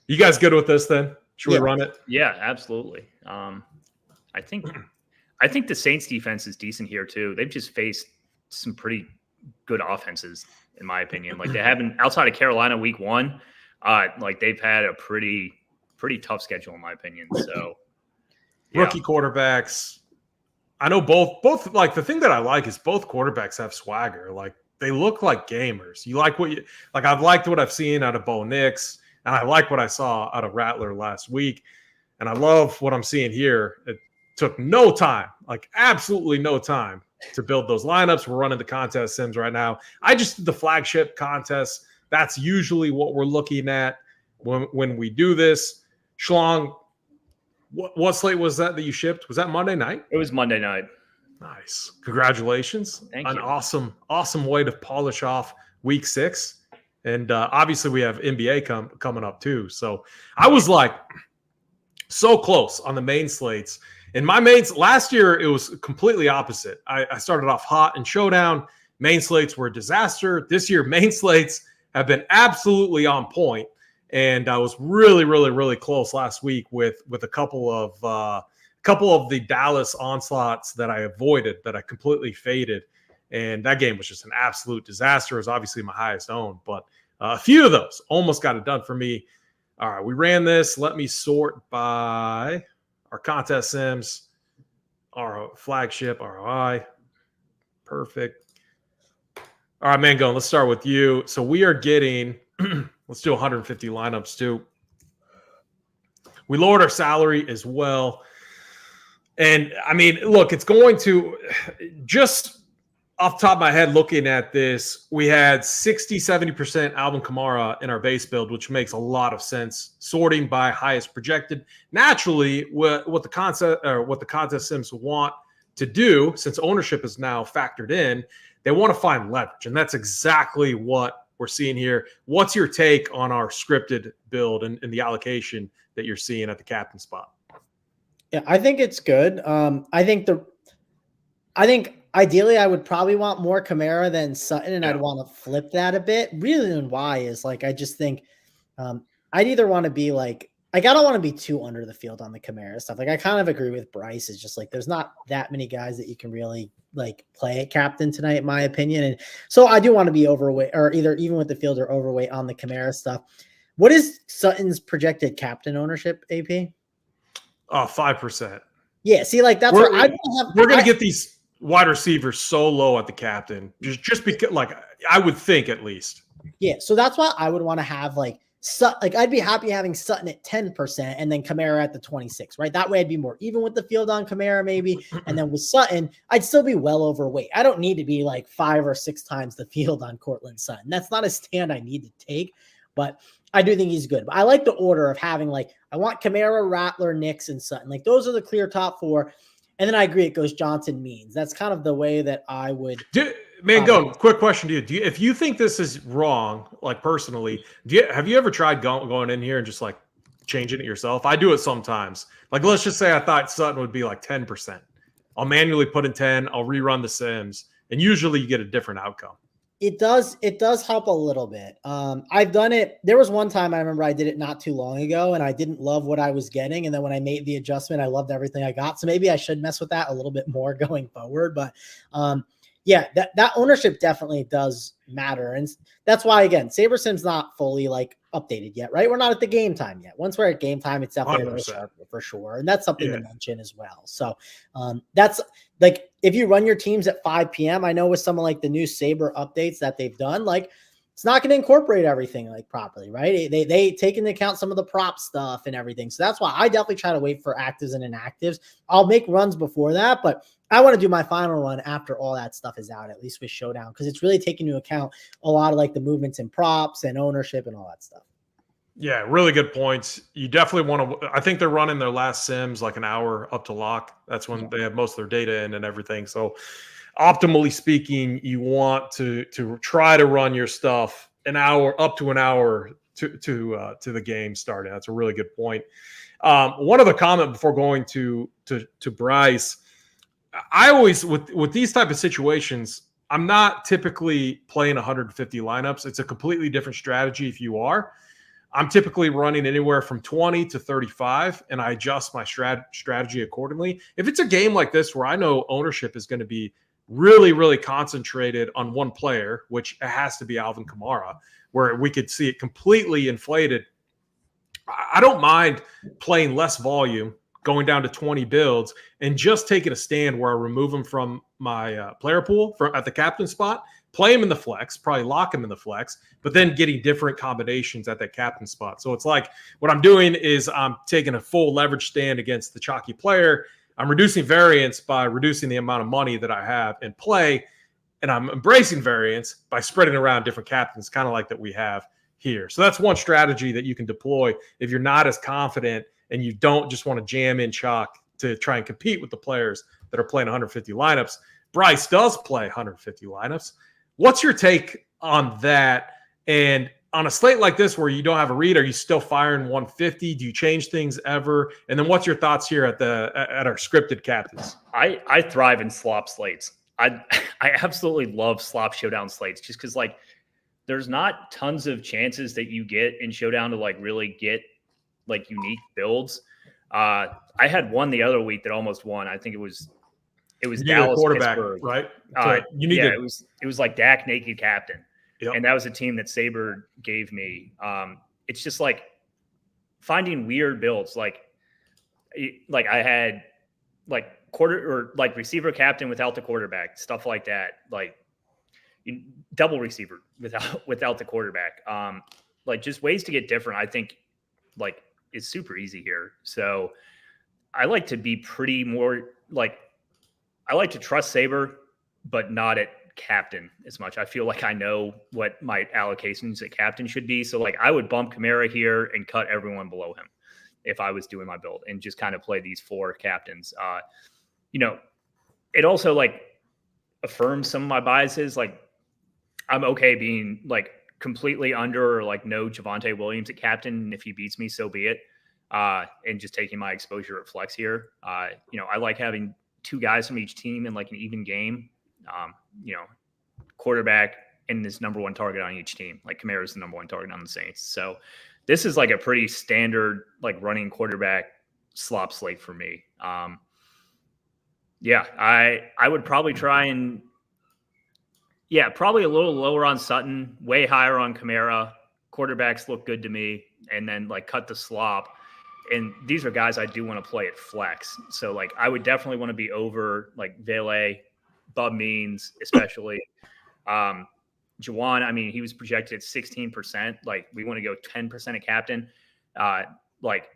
You guys good with this then? Should we run it? Yeah, absolutely. I think the Saints defense is decent here too. They've just faced some pretty good offenses, in my opinion. Like, they haven't, outside of Carolina week 1, like they've had a pretty tough schedule, in my opinion. So rookie quarterbacks. I know both like, the thing that I like is both quarterbacks have swagger. Like, they look like gamers. I've liked what I've seen out of Bo Nix, and I like what I saw out of Rattler last week. And I love what I'm seeing here. It took no time, like absolutely no time to build those lineups. We're running the contest sims right now. I just did the flagship contest. That's usually what we're looking at when we do this. Schlong, what slate was that you shipped? Was that Monday night? It was Monday night. Nice. Congratulations. Thank you. An awesome way to polish off week 6. And obviously we have NBA coming up too. So I was like so close on the main slates. In my mains, last year, it was completely opposite. I started off hot in Showdown. Main slates were a disaster. This year, main slates have been absolutely on point. And I was really, really, really close last week with a couple of the Dallas onslaughts that I avoided, that I completely faded. And that game was just an absolute disaster. It was obviously my highest owned, but a few of those almost got it done for me. All right, we ran this. Let me sort by our contest sims. our flagship ROI. Perfect. All right, Mango, let's start with you. So we are getting, let's do 150 lineups too. We lowered our salary as well. And I mean, look, it's going to just off the top of my head, looking at this, we had 70% Alvin Kamara in our base build, which makes a lot of sense. Sorting by highest projected. Naturally, what the contest sims want to do, since ownership is now factored in, they want to find leverage. And that's exactly what we're seeing here. What's your take on our scripted build and the allocation that you're seeing at the captain spot? Yeah, I think it's good. I think ideally I would probably want more Kamara than Sutton, and I'd want to flip that a bit. Reason why is like I just think I'd either want to be like I don't want to be too under the field on the Kamara stuff. Like I kind of agree with Bryce. It's just like there's not that many guys that you can really like play at captain tonight, in my opinion. And so I do want to be overweight, or either even with the field or overweight on the Kamara stuff. What is Sutton's projected captain ownership, AP? 5%. Yeah, see, like that's what we're going to get these wide receivers so low at the captain, just because, like I would think at least. Yeah, so that's why I would want to have like I'd be happy having Sutton at 10% and then Kamara at the 26, right? That way I'd be more even with the field on Kamara maybe, and then with Sutton I'd still be well overweight. I don't need to be like 5 or 6 times the field on Cortland Sutton. That's not a stand I need to take, but I do think he's good. But I like the order of having like I want Kamara, Rattler, Nix, and Sutton. Like those are the clear top 4. And then I agree it goes Johnson, Means. That's kind of the way that I would. Quick question to you. If you think this is wrong, like personally, have you ever tried going in here and just like changing it yourself? I do it sometimes. Like let's just say I thought Sutton would be like 10%. I'll manually put in 10. I'll rerun the sims, and usually you get a different outcome. It does help a little bit. I've done it. There was one time I remember I did it not too long ago and I didn't love what I was getting. And then when I made the adjustment, I loved everything I got. So maybe I should mess with that a little bit more going forward. But yeah, that ownership definitely does matter. And that's why, again, SaberSim's not fully like updated yet, right? We're not at the game time yet. Once we're at game time, it's definitely a little sharper for sure. And that's something to mention as well. So that's like, if you run your teams at 5 p.m., I know with some of like the new Saber updates that they've done, like it's not going to incorporate everything like properly, right? They take into account some of the prop stuff and everything. So that's why I definitely try to wait for actives and inactives. I'll make runs before that, but I want to do my final run after all that stuff is out, at least with Showdown, because it's really taking into account a lot of like the movements in props and ownership and all that stuff. Yeah, really good points. You definitely want to. I think they're running their last sims like an hour up to lock. That's when they have most of their data in and everything. So, optimally speaking, you want to try to run your stuff an hour up to an hour to the game starting. That's a really good point. One other comment before going to Bryce. I always with these type of situations, I'm not typically playing 150 lineups. It's a completely different strategy if you are. I'm typically running anywhere from 20 to 35, and I adjust my strategy accordingly. If it's a game like this where I know ownership is going to be really, really concentrated on one player, which has to be Alvin Kamara, where we could see it completely inflated, I don't mind playing less volume, going down to 20 builds, and just taking a stand where I remove him from my player pool at the captain spot, play him in the flex, probably lock him in the flex, but then getting different combinations at that captain spot. So it's like what I'm doing is I'm taking a full leverage stand against the chalky player. I'm reducing variance by reducing the amount of money that I have in play, and I'm embracing variance by spreading around different captains, kind of like that we have here. So that's one strategy that you can deploy if you're not as confident and you don't just want to jam in chalk to try and compete with the players that are playing 150 lineups. Bryce does play 150 lineups. What's your take on that? And on a slate like this where you don't have a read, are you still firing 150? Do you change things ever? And then what's your thoughts here at our scripted captains? I thrive in slop slates. I absolutely love slop Showdown slates just because like there's not tons of chances that you get in Showdown to like really get like unique builds. I had one the other week that almost won. I think it was Dallas quarterback, Pittsburgh. right? It was like Dak naked captain. Yep. And that was a team that Saber gave me. It's just like finding weird builds. Like I had like receiver captain without the quarterback, stuff like that. Like double receiver without the quarterback. Like just ways to get different, I think like is super easy here. So I like to be pretty more like, I like to trust Saber, but not at captain as much. I feel like I know what my allocations at captain should be. So like I would bump Kamara here and cut everyone below him if I was doing my build and just kind of play these 4 captains. It also like affirms some of my biases. Like I'm okay being like completely under or like no Javonte Williams at captain. And if he beats me, so be it. And just taking my exposure at flex here. I like having 2 guys from each team in like an even game. Quarterback and this number 1 target on each team. Like Kamara is the number 1 target on the Saints. So this is like a pretty standard like running quarterback slop slate for me. I would probably try and probably a little lower on Sutton, way higher on Kamara. Quarterbacks look good to me, and then like cut the slop. And these are guys I do want to play at flex. So like I would definitely want to be over like Vele, Bub Means, especially. Juwan, I mean, he was projected at 16%. Like we want to go 10% at captain. Like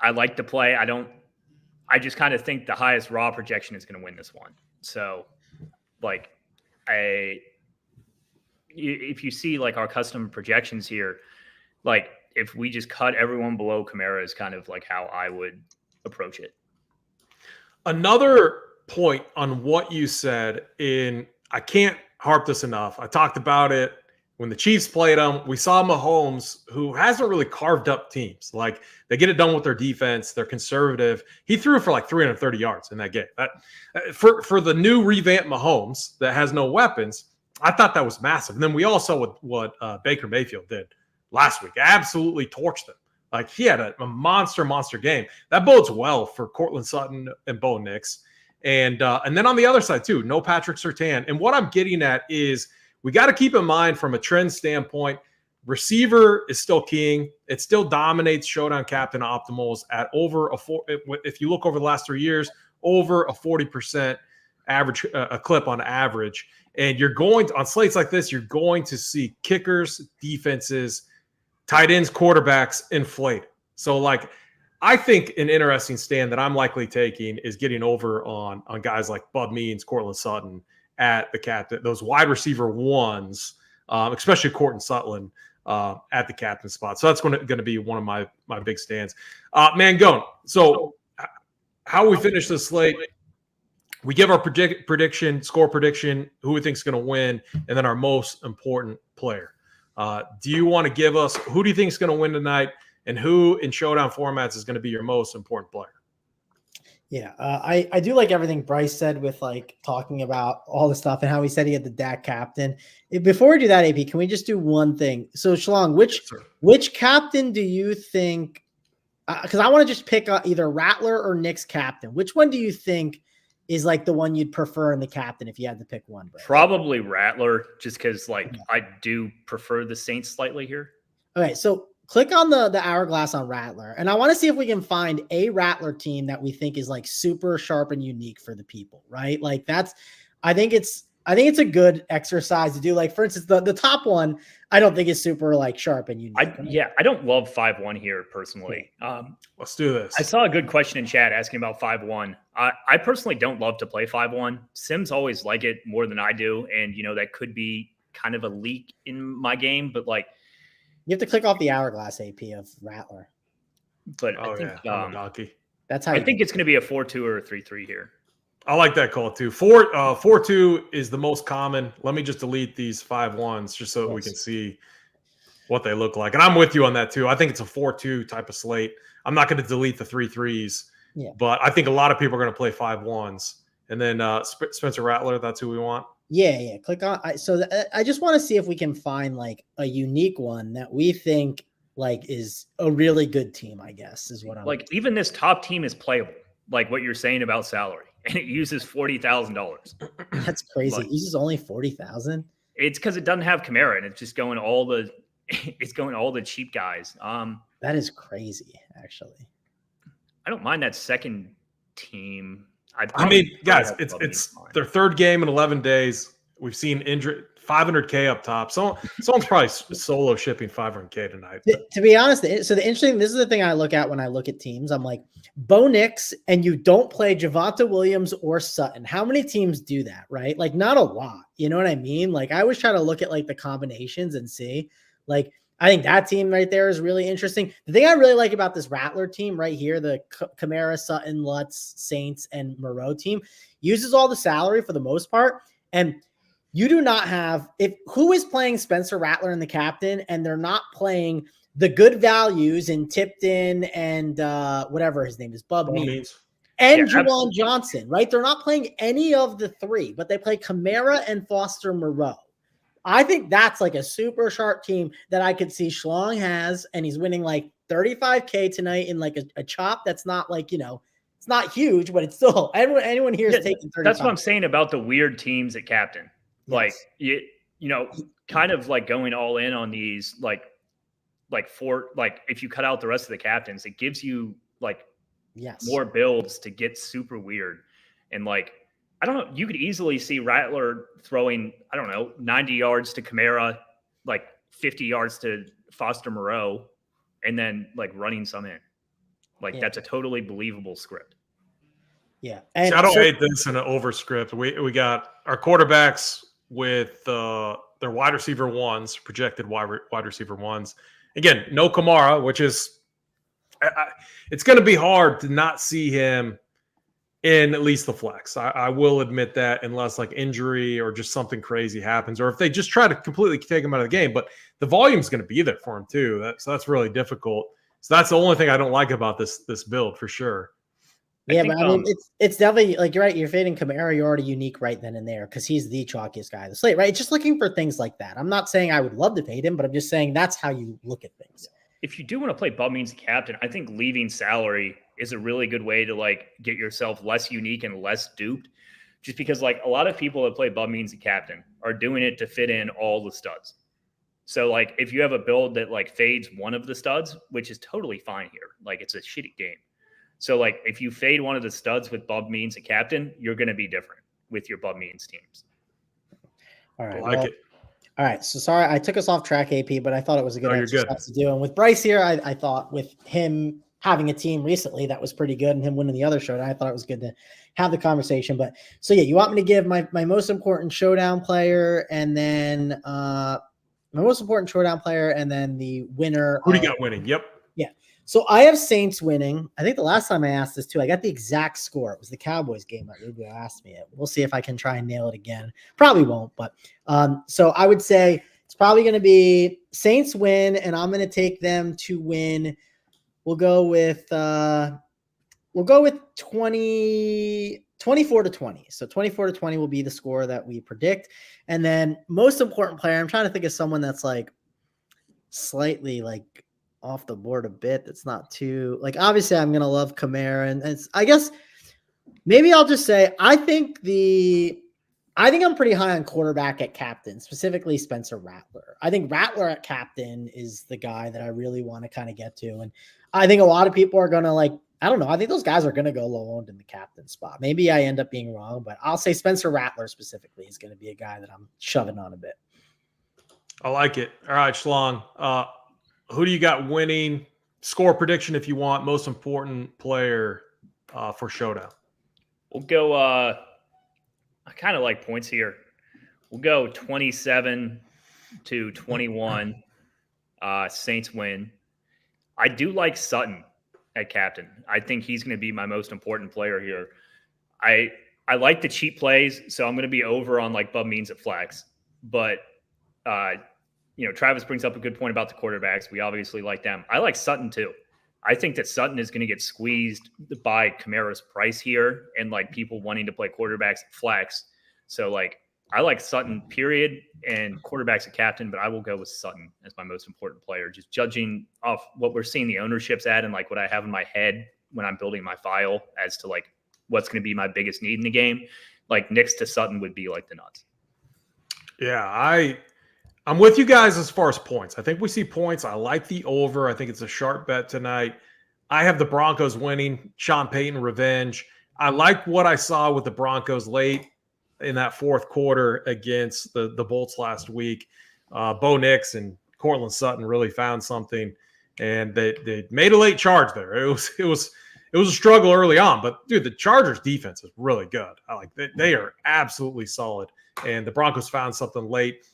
I like to play. I just kind of think the highest raw projection is going to win this one. So like if you see like our custom projections here, like if we just cut everyone below Kamara is kind of like how I would approach it. Another point on what you said I can't harp this enough. I talked about it when the Chiefs played them. We saw Mahomes, who hasn't really carved up teams. Like they get it done with their defense. They're conservative. He threw for like 330 yards in that game. For the new revamped Mahomes that has no weapons, I thought that was massive. And then we all saw what Baker Mayfield did last week. Absolutely torched them. Like he had a monster game. That bodes well for Cortland Sutton and Bo Nix. And then on the other side too, no Patrick Surtain. And what I'm getting at is we got to keep in mind from a trend standpoint, receiver is still king. It still dominates Showdown captain optimals at over if you look over the last 3 years, over a 40% average a clip on average. And you're going on slates like this, you're going to see kickers, defenses, tight ends, quarterbacks inflate. So like I think an interesting stand that I'm likely taking is getting over on guys like Bub Means, Cortland Sutton at the captain, those wide receiver ones, especially Cortland Sutton at the captain spot. So that's going to be one of my big stands. Mangone. So how we finish this slate, we give our score prediction, who we think is going to win, and then our most important player. Do you want to give us who do you think is going to win tonight? And who in Showdown formats is going to be your most important player? Yeah, I do like everything Bryce said with like talking about all the stuff and how he said he had the Dak captain. Before we do that, AP, can we just do one thing? So Shalong, which captain do you think? Because I want to just pick either Rattler or Nick's captain. Which one do you think is like the one you'd prefer in the captain if you had to pick one? Bryce? Probably Rattler, just because like I do prefer the Saints slightly here. Okay, so click on the hourglass on Rattler, and I want to see if we can find a Rattler team that we think is like super sharp and unique for the people, right? Like I think it's a good exercise to do. Like for instance, the top one, I don't think is super like sharp and unique. I don't love 5-1 here personally. Let's do this. I saw a good question in chat asking about 5-1. I personally don't love to play 5-1. Sims always like it more than I do, and that could be kind of a leak in my game, but like. You have to click off the hourglass AP of Rattler. But I think that's how I think it's going to be a 4-2 or a 3-3 here. I like that call too. 4-2 is the most common. Let me just delete these 5-1s just so we can see what they look like. And I'm with you on that too. I think it's a 4-2 type of slate. I'm not going to delete the 3-3s, but I think a lot of people are going to play 5-1s. And then Spencer Rattler, that's who we want. Yeah. Click on. I just want to see if we can find like a unique one that we think like is a really good team, I guess, is what I'm like. Even this top team is playable, like what you're saying about salary, and it uses $40,000. That's crazy. It uses only 40,000. It's because it doesn't have Kamara, and it's just going all the cheap guys. That is crazy, actually. I don't mind that second team. I mean, guys, it's their third game in 11 days. We've seen injury 500K up top. Someone's probably solo shipping 500K tonight. To be honest, so this is the thing I look at when I look at teams. I'm like, Bo Nix, and you don't play Javonte Williams or Sutton. How many teams do that, right? Like, not a lot. You know what I mean? Like, I always try to look at like the combinations and see. Like, I think that team right there is really interesting. The thing I really like about this Rattler team right here, the Kamara, Sutton, Lutz, Saints, and Moreau team, uses all the salary for the most part. And you do not have who is playing Spencer Rattler and the captain, and they're not playing the good values in Tipton and whatever his name is, Bub Means, and Juwan Johnson, right? They're not playing any of the three, but they play Kamara and Foster Moreau. I think that's like a super sharp team that I could see Schlong has, and he's winning like 35K tonight in like a chop that's not like, it's not huge, but it's still anyone here is taking 35. That's what I'm saying about the weird teams at captain. Like, you kind of like going all in on these, like if you cut out the rest of the captains, it gives you like more builds to get super weird. And like, I don't know, you could easily see Rattler throwing, 90 yards to Kamara, like 50 yards to Foster Moreau, and then like running some in. Like, that's a totally believable script. Yeah. And I don't hate this in an over script. We got our quarterbacks with their wide receiver ones, projected wide receiver ones. Again, no Kamara, which is it's going to be hard to not see him in at least the flex. I will admit that, unless like injury or just something crazy happens, or if they just try to completely take him out of the game. But the volume's going to be there for him too. So that's really difficult. So that's the only thing I don't like about this build for sure. Yeah, but I mean, it's definitely like, you're right. You're fading Kamara. You're already unique right then and there because he's the chalkiest guy on the slate, right? It's just looking for things like that. I'm not saying I would love to fade him, but I'm just saying that's how you look at things. If you do want to play Bub Means captain, I think leaving salary is a really good way to like get yourself less unique and less duped. Just because like a lot of people that play Bub Means captain are doing it to fit in all the studs. So like if you have a build that like fades one of the studs, which is totally fine here, like it's a shitty game. So, like, if you fade one of the studs with Bub Means a captain, you're going to be different with your Bub Means teams. All right. I like it. All right. So, sorry, I took us off track, AP, but I thought it was a good exercise to do. And with Bryce here, I thought with him having a team recently that was pretty good and him winning the other showdown, I thought it was good to have the conversation. But so, yeah, you want me to give my most important showdown player and then the winner. Who do you got winning? Yep. Yeah. So I have Saints winning. I think the last time I asked this too, I got the exact score. It was the Cowboys game that Rubio asked me it. We'll see if I can try and nail it again. Probably won't, but so I would say it's probably going to be Saints win, and I'm going to take them to win. We'll go with 24-20. So 24-20 will be the score that we predict. And then most important player, I'm trying to think of someone that's like slightly like off the board a bit. That's not too like, obviously I'm going to love Kamara, and it's, I guess maybe I'll just say, I think I'm pretty high on quarterback at captain, specifically Spencer Rattler. I think Rattler at captain is the guy that I really want to kind of get to. And I think a lot of people are going to like, I don't know. I think those guys are going to go low owned in the captain spot. Maybe I end up being wrong, but I'll say Spencer Rattler specifically is going to be a guy that I'm shoving on a bit. I like it. All right, Schlong. Who do you got winning? Score prediction if you want. Most important player for Showdown. We'll go. I kind of like points here. We'll go 27-21. Saints win. I do like Sutton at captain. I think he's going to be my most important player here. I like the cheap plays, so I'm going to be over on like Bub Means at flex. But Travis brings up a good point about the quarterbacks. We obviously like them. I like Sutton too. I think that Sutton is going to get squeezed by Kamara's price here and like people wanting to play quarterbacks at flex. So like I like Sutton period and quarterbacks at captain, but I will go with Sutton as my most important player, just judging off what we're seeing the ownerships at and like what I have in my head when I'm building my file as to like what's going to be my biggest need in the game. Like next to Sutton would be like the nuts. Yeah, I'm with you guys as far as points. I think we see points. I like the over. I think it's a sharp bet tonight. I have the Broncos winning. Sean Payton revenge. I like what I saw with the Broncos late in that fourth quarter against the Bolts last week. Bo Nix and Cortland Sutton really found something, and they made a late charge there. It was a struggle early on, but dude, the Chargers defense is really good. I like they are absolutely solid, and the Broncos found something late.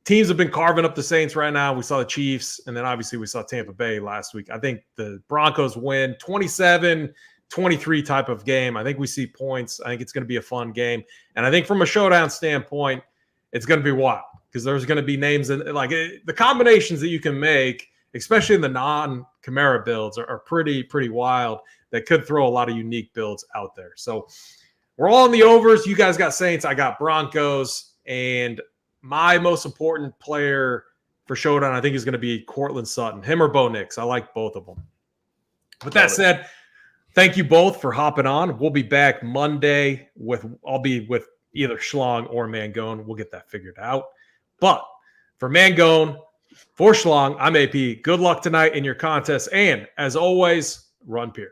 Teams have been carving up the Saints right now. We saw the Chiefs, and then obviously we saw Tampa Bay last week. I think the Broncos win 27-23 type of game. I think we see points. I think it's going to be a fun game. And I think from a showdown standpoint, it's going to be wild because there's going to be names and like the combinations that you can make, especially in the non-Kamara builds, are pretty wild. That could throw a lot of unique builds out there. So we're all in the overs. You guys got Saints. I got Broncos. And my most important player for showdown, I think, is going to be Cortland Sutton. Him or Bo Nix. I like both of them. With that said, thank you both for hopping on. We'll be back Monday I'll be with either Schlong or Mangone. We'll get that figured out. But for Mangone, for Schlong, I'm AP. Good luck tonight in your contest. And as always, run Pier.